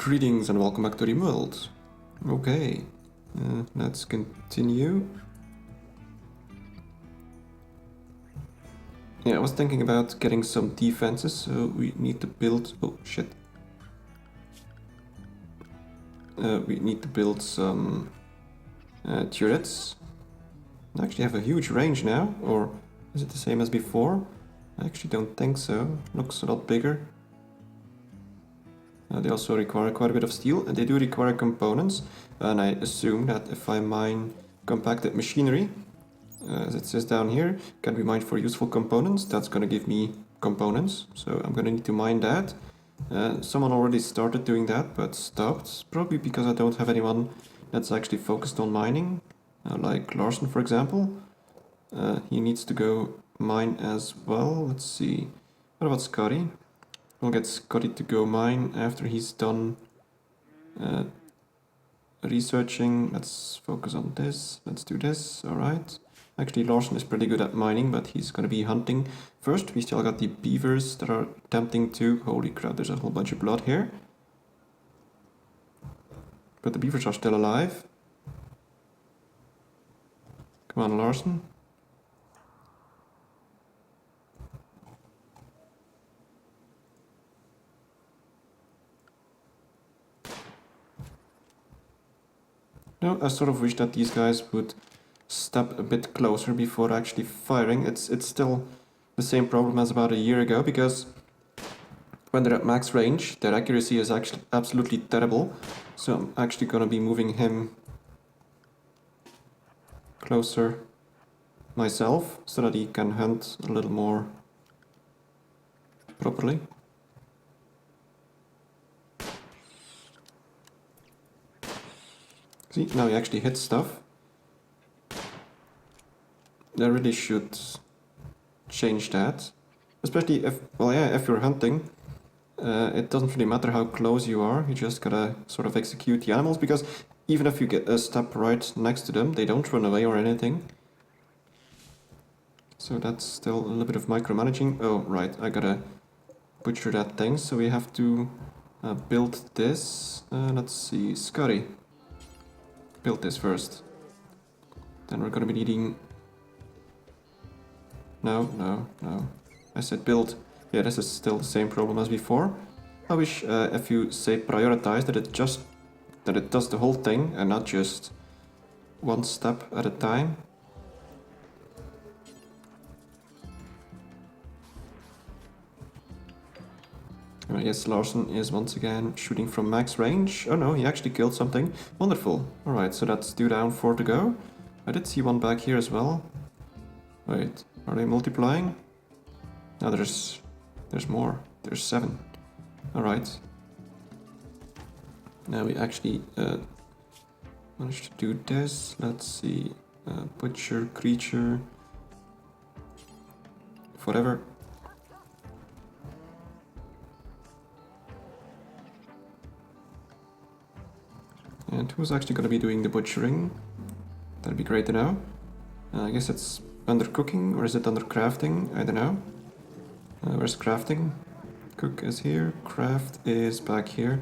Greetings and welcome back to Rimworld. Okay, let's continue. Yeah, I was thinking about getting some defenses, so we need to build... Oh, shit. We need to build some turrets. I actually have a huge range now, or is it the same as before? I actually don't think so. Looks a lot bigger. They also require quite a bit of steel, and they do require components, and I assume that if I mine compacted machinery, as it says down here, can be mined for useful components, that's gonna give me components, so I'm gonna need to mine that. Someone already started doing that, but stopped, probably because I don't have anyone that's actually focused on mining, like Larson for example. He needs to go mine as well. Let's see, what about Scotty? We'll get Scotty to go mine after he's done researching. Let's focus on this. Let's do this. Alright. Actually, Larson is pretty good at mining, but he's gonna be hunting first. We still got the beavers that are attempting to... Holy crap, there's a whole bunch of blood here. But the beavers are still alive. Come on, Larson. No, I sort of wish that these guys would step a bit closer before actually firing. It's still the same problem as about a year ago, because when they're at max range, their accuracy is actually absolutely terrible. So I'm actually gonna be moving him closer myself, so that he can hunt a little more properly. See, now he actually hits stuff. They really should change that. Especially if, well yeah, if you're hunting, it doesn't really matter how close you are, you just gotta sort of execute the animals, because even if you get a step right next to them, they don't run away or anything. So that's still a little bit of micromanaging. Oh, right, I gotta butcher that thing, so we have to build this. Let's see, Scotty. Build this first. Then we're gonna be needing... No. I said build. Yeah, this is still the same problem as before. I wish if you say prioritize that it does the whole thing and not just one step at a time. Yes, Larson is once again shooting from max range. Oh no, he actually killed something. Wonderful. Alright, so that's 2 down, 4 to go. I did see one back here as well. Wait, are they multiplying? No, there's more. There's 7. Alright. Now we actually managed to do this. Let's see. Butcher, creature. Whatever. And who's actually going to be doing the butchering? That'd be great to know. I guess it's under cooking, or is it under crafting? I don't know. Where's crafting? Cook is here, craft is back here.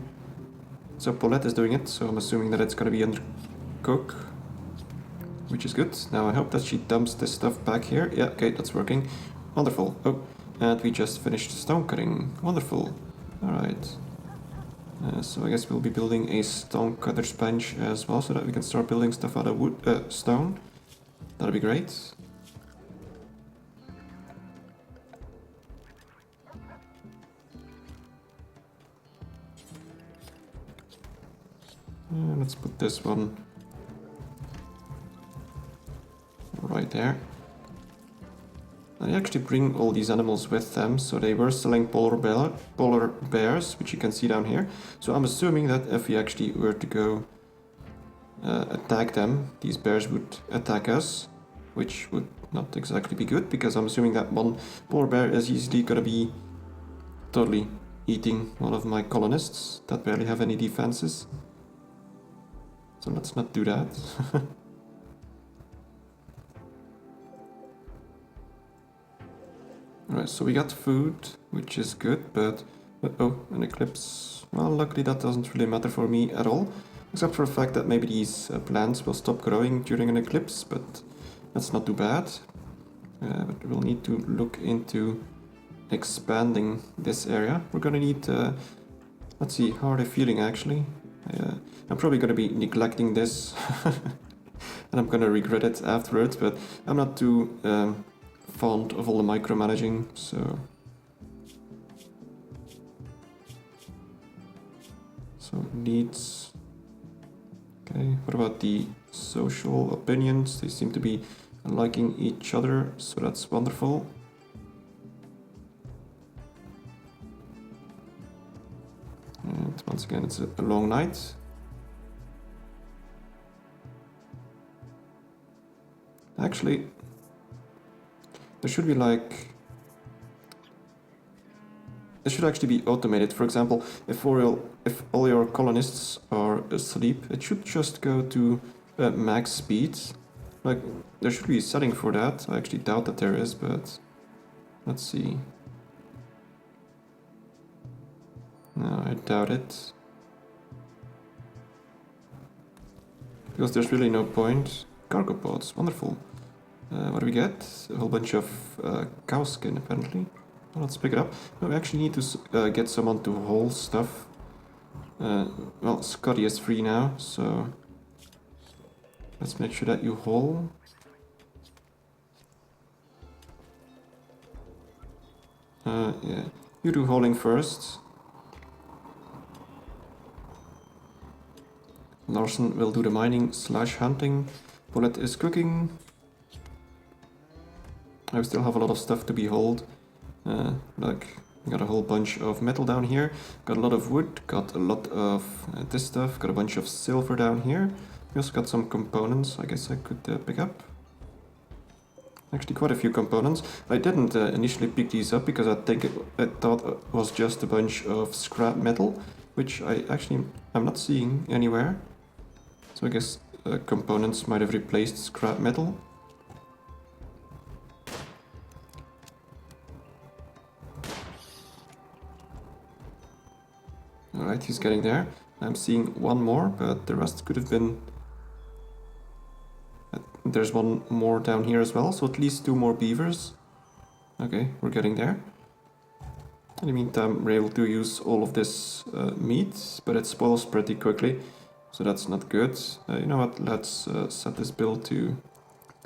So Paulette is doing it, so I'm assuming that it's going to be under cook. Which is good. Now I hope that she dumps this stuff back here. Yeah, okay, that's working. Wonderful. Oh, and we just finished stone cutting. Wonderful. Alright. So I guess we'll be building a stone cutter's bench as well, so that we can start building stuff out of wood, stone. That'll be great. Let's put this one right there. They actually bring all these animals with them, so they were selling polar bears, which you can see down here. So I'm assuming that if we actually were to go attack them, these bears would attack us, which would not exactly be good, because I'm assuming that one polar bear is easily gonna be totally eating one of my colonists that barely have any defenses. So let's not do that. Alright, so we got food, which is good, but But oh, an eclipse. Well, luckily that doesn't really matter for me at all. Except for the fact that maybe these plants will stop growing during an eclipse, but that's not too bad. But we'll need to look into expanding this area. We're gonna need, let's see, how are they feeling actually? I'm probably gonna be neglecting this and I'm gonna regret it afterwards, but I'm not too fond of all the micromanaging, so needs. Okay, what about the social opinions? They seem to be liking each other, so that's wonderful. And once again, it's a long night. Actually, there should be like... This should actually be automated. For example, if all your colonists are asleep, it should just go to max speed. Like, there should be a setting for that. I actually doubt that there is, but let's see. No, I doubt it. Because there's really no point. Cargo pods, wonderful. What do we get? A whole bunch of cow skin, apparently. Well, let's pick it up. No, we actually need to get someone to haul stuff. Well, Scotty is free now, so let's make sure that you haul. Yeah, you do hauling first. Larson will do the mining / hunting. Bullet is cooking. I still have a lot of stuff to be hauled. Like, got a whole bunch of metal down here, got a lot of wood, got a lot of this stuff, got a bunch of silver down here. We also got some components I guess I could pick up. Actually quite a few components. I didn't initially pick these up because I thought it was just a bunch of scrap metal, which I'm not seeing anywhere. So I guess components might have replaced scrap metal. Alright, he's getting there. I'm seeing one more, but the rest could have been... There's one more down here as well, so at least 2 more beavers. Okay, we're getting there. In the meantime, we're able to use all of this meat, but it spoils pretty quickly, so that's not good. You know what, let's set this build to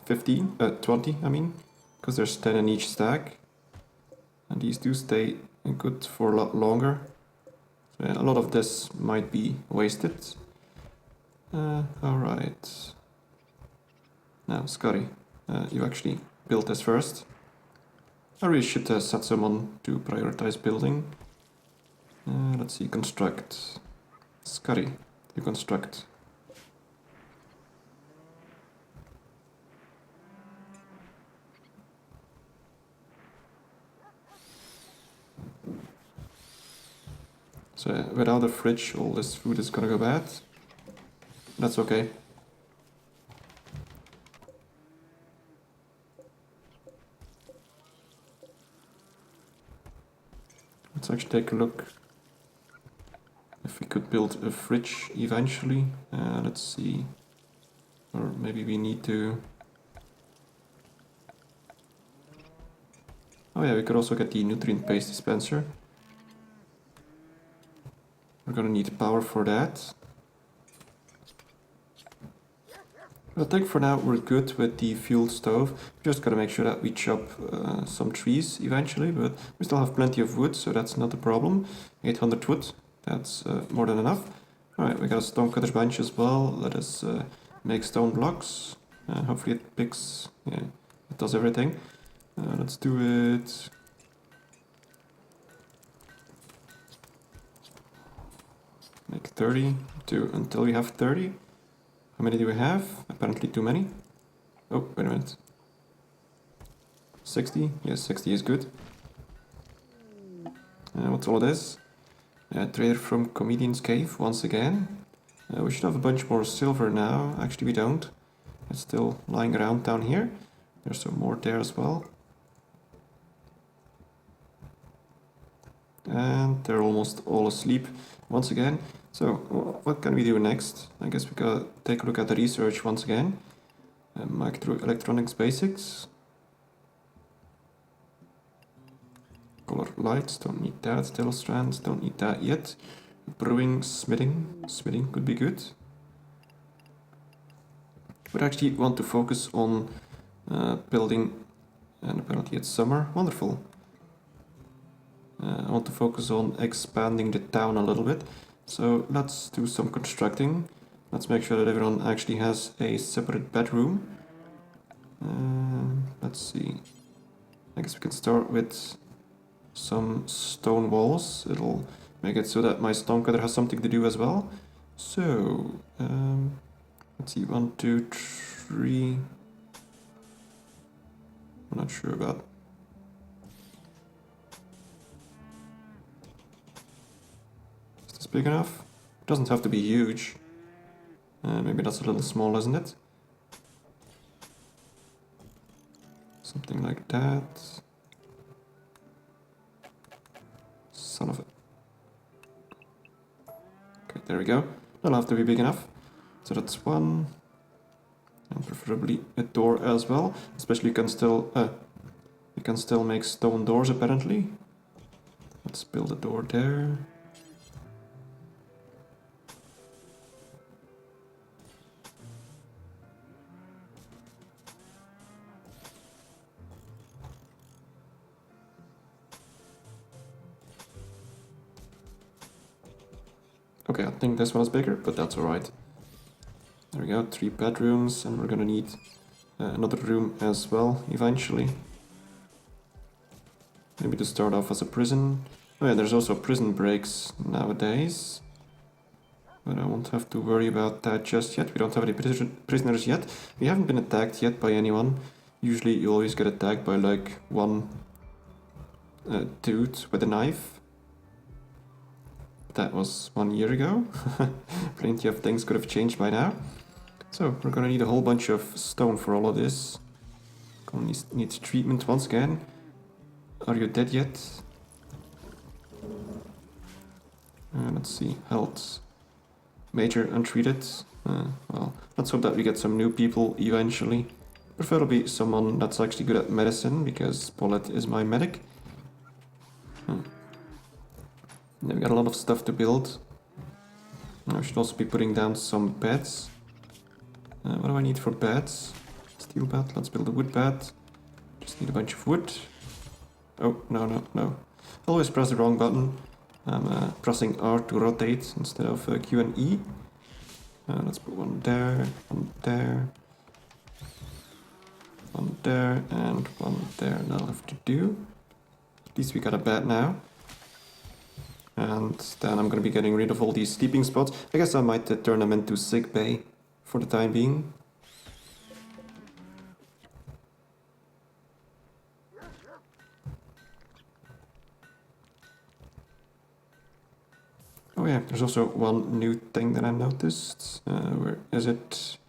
20, I mean, because there's 10 in each stack. And these do stay good for a lot longer. So yeah, a lot of this might be wasted. Alright. Now, Scotty, you actually build this first. I really should set someone to prioritize building. Let's see, construct. Scotty, you construct. So without a fridge, all this food is gonna go bad. That's okay. Let's actually take a look if we could build a fridge eventually. Let's see. Or maybe we need to... Oh yeah, we could also get the nutrient paste dispenser. We're gonna need power for that. I think for now we're good with the fuel stove. We just gotta make sure that we chop some trees eventually, but we still have plenty of wood, so that's not a problem. 800 wood, that's more than enough. Alright, we got a stonecutter bench as well. Let us make stone blocks. Hopefully it picks, yeah, it does everything. Let's do it. Make 30 until we have 30. How many do we have? Apparently too many. Oh, wait a minute. 60? Yes, 60 is good. What's all this? Trader from Comedian's Cave, once again. We should have a bunch more silver now. Actually, we don't. It's still lying around down here. There's some more there as well. And they're almost all asleep once again. So what can we do next? I guess we gotta take a look at the research once again. Microelectronics basics. Color lights, don't need that. Steel strands, don't need that yet. Brewing, smithing. Smithing could be good. But I actually want to focus on building, and apparently it's summer. Wonderful. I want to focus on expanding the town a little bit. So let's do some constructing. Let's make sure that everyone actually has a separate bedroom. Let's see. I guess we can start with some stone walls. It'll make it so that my stonecutter has something to do as well. So, let's see, 1, 2, 3. I'm not sure about. Is this big enough? It doesn't have to be huge. Maybe that's a little small, isn't it? Something like that. Son of a... Okay, there we go. That'll have to be big enough. So that's one. And preferably a door as well. Especially you can still make stone doors apparently. Let's build a door there. Okay, I think this one's bigger, but that's alright. There we go, 3 bedrooms, and we're gonna need another room as well, eventually. Maybe to start off as a prison. Oh yeah, there's also prison breaks nowadays. But I won't have to worry about that just yet. We don't have any prisoners yet. We haven't been attacked yet by anyone. Usually you always get attacked by like one dude with a knife. That was 1 year ago. Plenty of things could have changed by now. So we're gonna need a whole bunch of stone for all of this. Gonna need treatment once again. Are you dead yet? Let's see, health. Major untreated. Well, let's hope that we get some new people eventually. Preferably someone that's actually good at medicine, because Paulette is my medic. Yeah, we got a lot of stuff to build. I should also be putting down some beds. What do I need for beds? Steel bed, let's build a wood bed. Just need a bunch of wood. Oh, no. Always press the wrong button. I'm pressing R to rotate instead of Q and E. Let's put one there, one there, one there, and one there. That'll have to do. At least we got a bed now. And then I'm gonna be getting rid of all these sleeping spots. I guess I might turn them into sick bay for the time being. Oh yeah, there's also one new thing that I noticed. Where is it?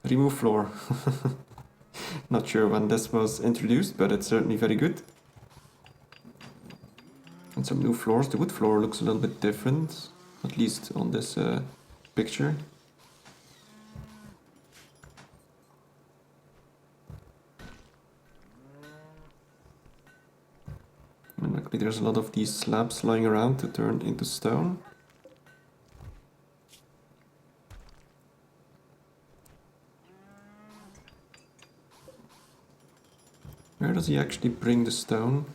Remove floor. Not sure when this was introduced, but it's certainly very good. And some new floors. The wood floor looks a little bit different, at least on this picture. And luckily there's a lot of these slabs lying around to turn into stone. Where does he actually bring the stone?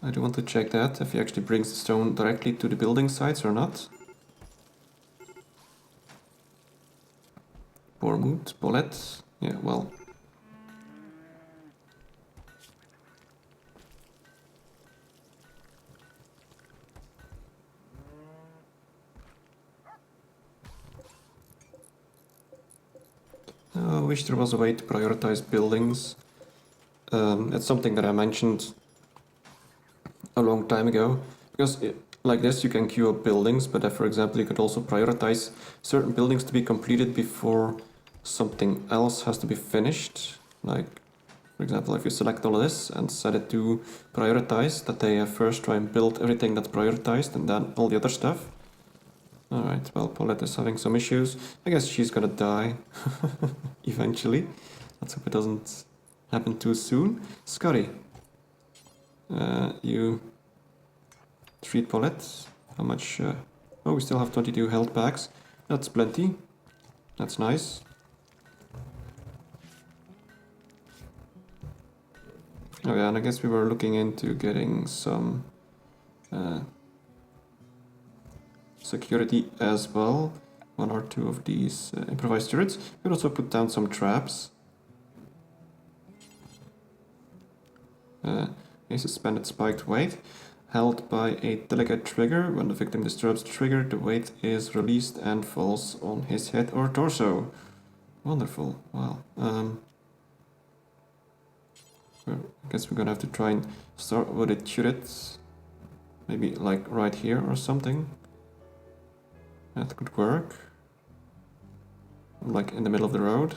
I do want to check that, if he actually brings the stone directly to the building sites or not. Bournemouth, Paulette, yeah, well. I wish there was a way to prioritize buildings. It's something that I mentioned a long time ago, because like this you can queue up buildings, but for example you could also prioritize certain buildings to be completed before something else has to be finished. Like For example, if you select all of this and set it to prioritize, that they first try and build everything that's prioritized and then all the other stuff. Alright, well, Paulette is having some issues. I guess she's gonna die eventually. Let's hope it doesn't happen too soon. Scotty, you treat Paulette. How much? Oh, we still have 22 health packs. That's plenty. That's nice. Oh yeah, and I guess we were looking into getting some security as well. One or two of these improvised turrets. We could also put down some traps. A suspended spiked weight. Held by a delicate trigger. When the victim disturbs the trigger, the weight is released and falls on his head or torso. Wonderful. Wow. I guess we're gonna have to try and start with a turret. Maybe like right here or something. That could work. Like in the middle of the road.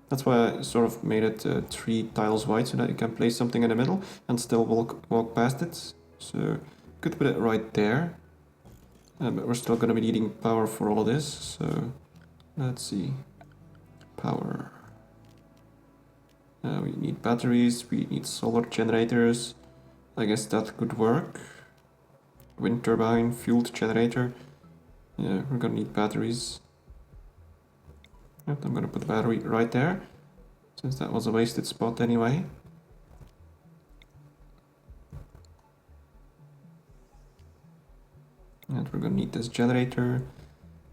That's why I sort of made it 3 tiles wide so that you can place something in the middle and still walk past it. So could put it right there. But we're still gonna be needing power for all of this. So let's see. Power. We need batteries, we need solar generators. I guess that could work. Wind turbine, fueled generator. Yeah, we're gonna need batteries. Yep, I'm gonna put the battery right there, since that was a wasted spot anyway. And we're gonna need this generator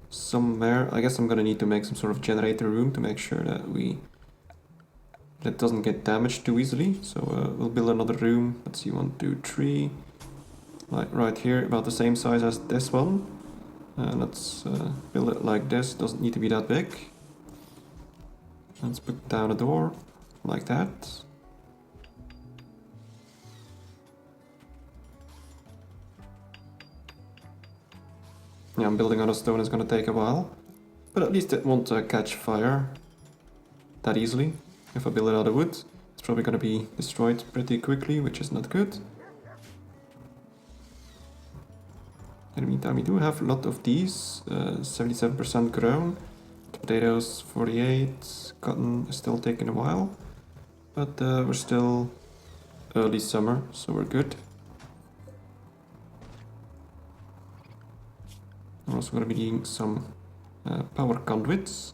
somewhere. I guess I'm gonna need to make some sort of generator room to make sure that it doesn't get damaged too easily. So we'll build another room. Let's see, 1, 2, 3. Like right here, about the same size as this one. Let's build it like this. Doesn't need to be that big. Let's put down a door like that. Yeah, I'm building on a stone is gonna take a while, but at least it won't catch fire that easily. If I build it out of wood, it's probably gonna be destroyed pretty quickly, which is not good. In the meantime, we do have a lot of these, 77% grown. Potatoes 48, cotton is still taking a while, but we're still early summer, so we're good. We're also going to be needing some power conduits,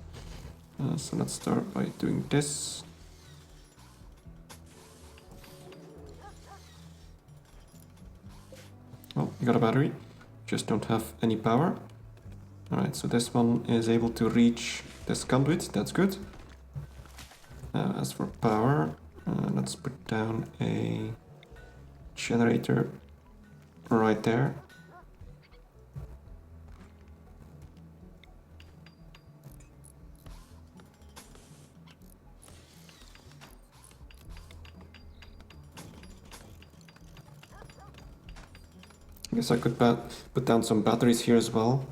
so let's start by doing this. Oh, we got a battery, just don't have any power. Alright, so this one is able to reach this conduit, that's good. As for power, let's put down a generator right there. I guess I could put down some batteries here as well.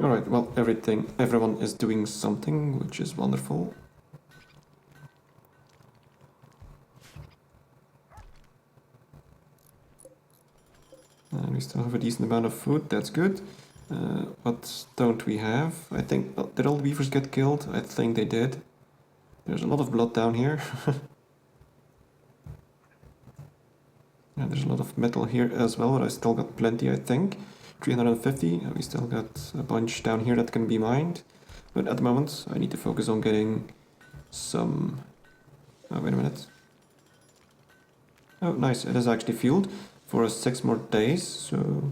Alright, well, everyone is doing something, which is wonderful. And we still have a decent amount of food, that's good. What don't we have? I think, well, did all the beavers get killed? I think they did. There's a lot of blood down here. And there's a lot of metal here as well, but I still got plenty, I think. 350, and we still got a bunch down here that can be mined. But at the moment, I need to focus on getting some... Oh, wait a minute. Oh, nice, it is actually fueled for 6 more days, so...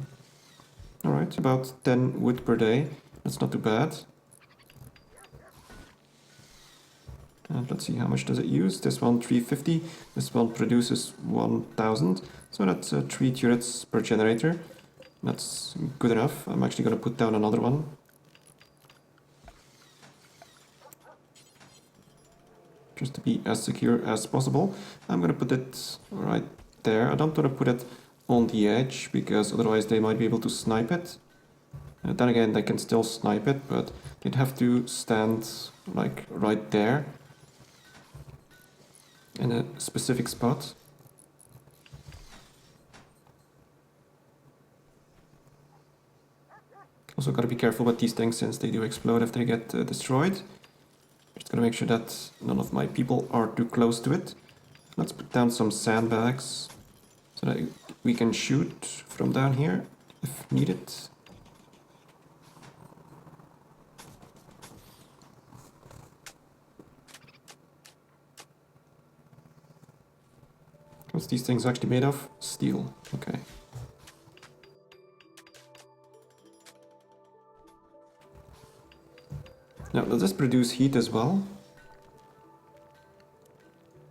Alright, about 10 wood per day. That's not too bad. And let's see, how much does it use? This one 350, this one produces 1000. So that's 3 turrets per generator. That's good enough. I'm actually going to put down another one. Just to be as secure as possible. I'm going to put it right there. I don't want to put it on the edge, because otherwise they might be able to snipe it. Then again, they can still snipe it, but they'd have to stand like right there in a specific spot. Also gotta be careful with these things since they do explode if they get destroyed. Just gotta make sure that none of my people are too close to it. Let's put down some sandbags so that we can shoot from down here if needed. What's these things actually made of? Steel. Okay. Now, does this produce heat as well?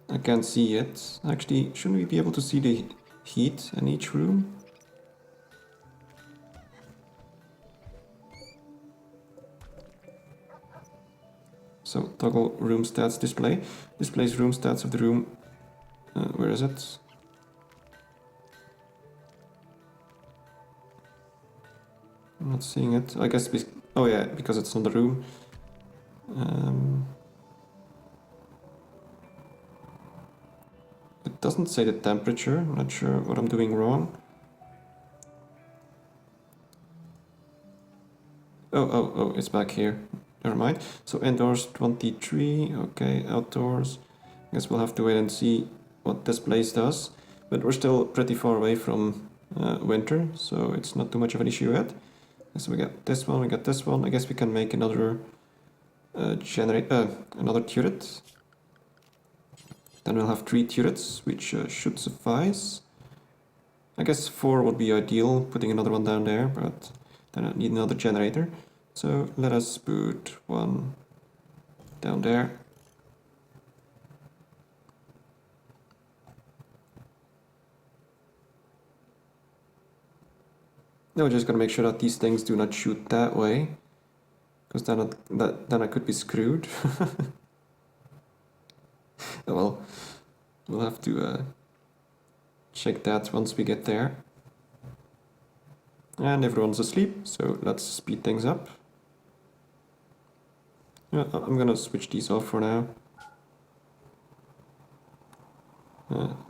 I can't see it. Actually, shouldn't we be able to see the heat in each room? So, toggle room stats display. Displays room stats of the room. Where is it? I'm not seeing it. I guess, oh yeah, because it's not the room. It doesn't say the temperature. I'm not sure what I'm doing wrong. Oh, it's back here. Never mind. So indoors 23, okay, outdoors. I guess we'll have to wait and see what this place does. But we're still pretty far away from winter, so it's not too much of an issue yet. So we got this one, we got this one. I guess we can make another another turret. Then we'll have 3 turrets, which should suffice. I guess 4 would be ideal, putting another one down there, but then I need another generator. So let us put one down there. Now we're just gonna make sure that these things do not shoot that way, because then I could be screwed. Oh well, we'll have to check that once we get there. And everyone's asleep, so let's speed things up. Yeah, I'm gonna switch these off for now.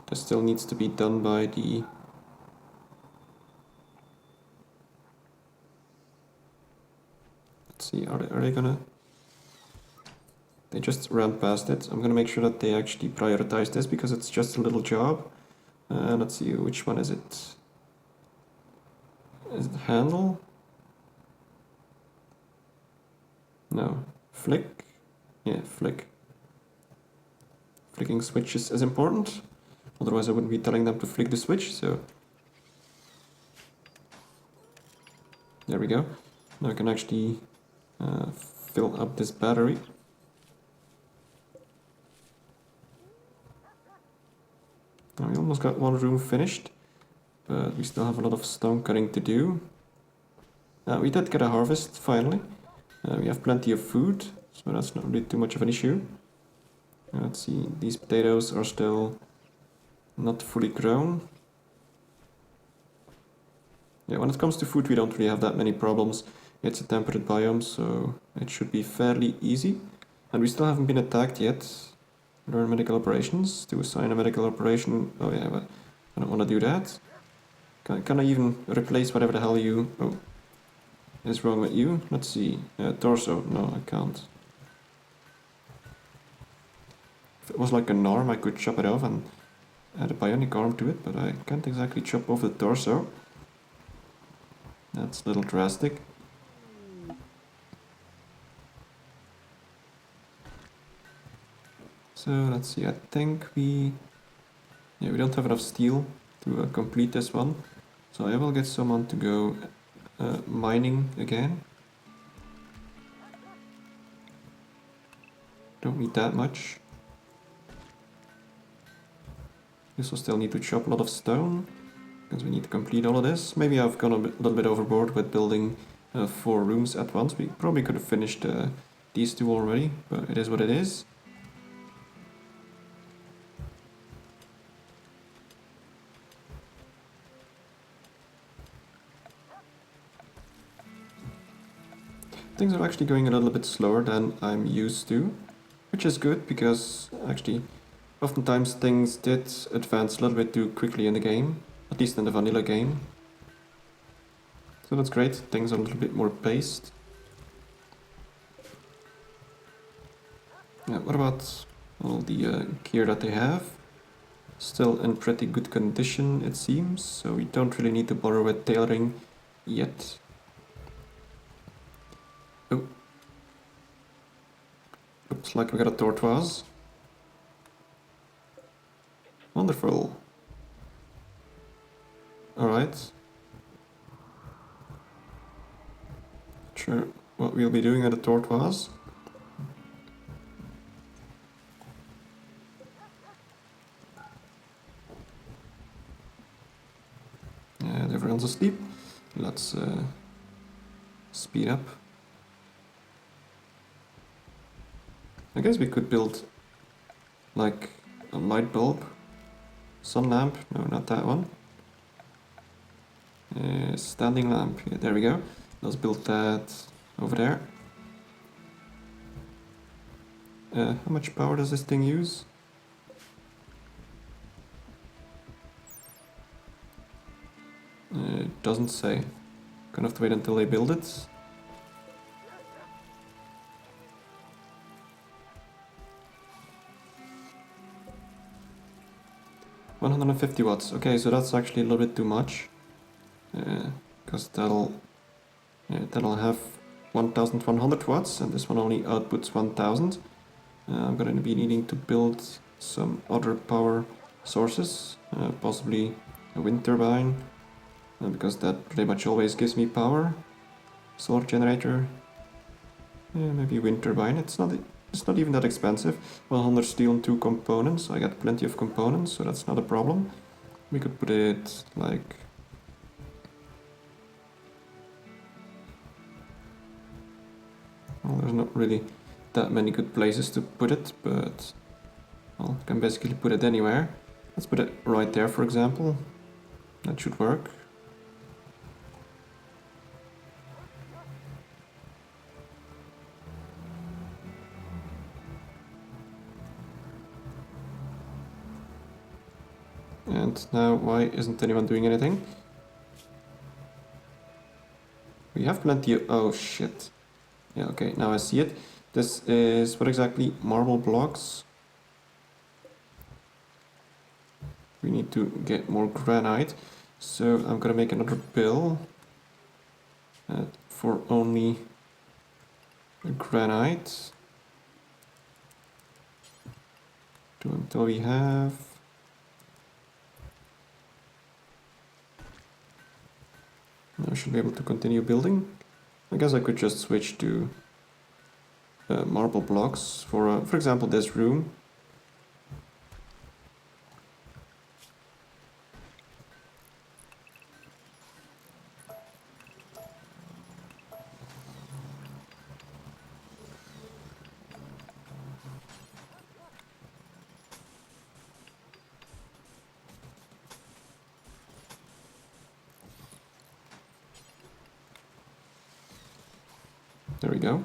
This still needs to be done by the... Let's see, are they gonna... They just ran past it. I'm gonna make sure that they actually prioritize this because it's just a little job. Let's see, which one is it? Is it handle? No. Flick? Yeah, flick. Flicking switches is important. Otherwise I wouldn't be telling them to flick the switch, so... There we go. Now I can actually fill up this battery. Now we almost got one room finished, but we still have a lot of stone cutting to do. We did get a harvest, finally. We have plenty of food, so that's not really too much of an issue. Let's see, these potatoes are still not fully grown. Yeah, when it comes to food we don't really have that many problems. It's a temperate biome, so it should be fairly easy. And we still haven't been attacked yet. Learn medical operations, to assign a medical operation. Oh yeah, but I don't want to do that. Can I even replace whatever the hell you... Oh, is wrong with you? Let's see. Torso. No, I can't. If it was like an arm, I could chop it off and add a bionic arm to it, but I can't exactly chop off the torso. That's a little drastic. So let's see, I think we don't have enough steel to complete this one. So I will get someone to go mining again. Don't need that much. This will still need to chop a lot of stone, because we need to complete all of this. Maybe I've gone a little bit overboard with building 4 rooms at once. We probably could have finished these 2 already, but it is what it is. things are actually going a little bit slower than I'm used to, which is good because actually oftentimes things did advance a little bit too quickly in the game, at least in the vanilla game. So that's great, things are a little bit more paced. Yeah, what about all the gear that they have? Still in pretty good condition it seems, so we don't really need to bother with tailoring yet. Oh. Looks like we got a tortoise. Wonderful. Alright. Sure what we'll be doing at the tortoise. And everyone's asleep. Let's speed up. I guess we could build like a light bulb, sun lamp, no, not that one. Standing lamp, yeah, there we go. Let's build that over there. How much power does this thing use? It doesn't say. Gonna have to wait until they build it. $150 watts. Okay, so that's actually a little bit too much. Because that'll have 1100 watts and this one only outputs 1000. I'm gonna be needing to build some other power sources, possibly a wind turbine, because that pretty much always gives me power. Solar generator, maybe wind turbine. It's not even that expensive. 100 steel and 2 components. I got plenty of components, so that's not a problem. We could put it like well, there's not really that many good places to put it, but well, you can basically put it anywhere. Let's put it right there, for example. That should work. And now, why isn't anyone doing anything? We have plenty of... oh shit. Yeah, okay, now I see it. This is, what exactly? Marble blocks. We need to get more granite. So I'm gonna make another bill for only granite. Until we have... I should be able to continue building. I guess I could just switch to marble blocks for example, this room. There we go.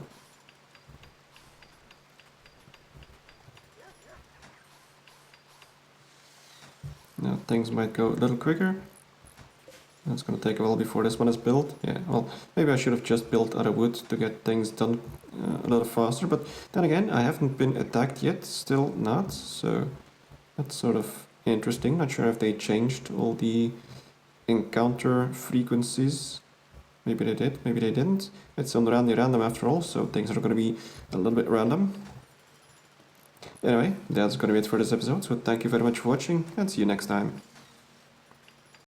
Now things might go a little quicker. It's gonna take a while before this one is built. Yeah, well, maybe I should have just built out of wood to get things done a little faster, but then again, I haven't been attacked yet, still not, so that's sort of interesting. Not sure if they changed all the encounter frequencies. Maybe they did, maybe they didn't. It's on random after all, so things are gonna be a little bit random. Anyway, that's gonna be it for this episode, so thank you very much for watching, and see you next time.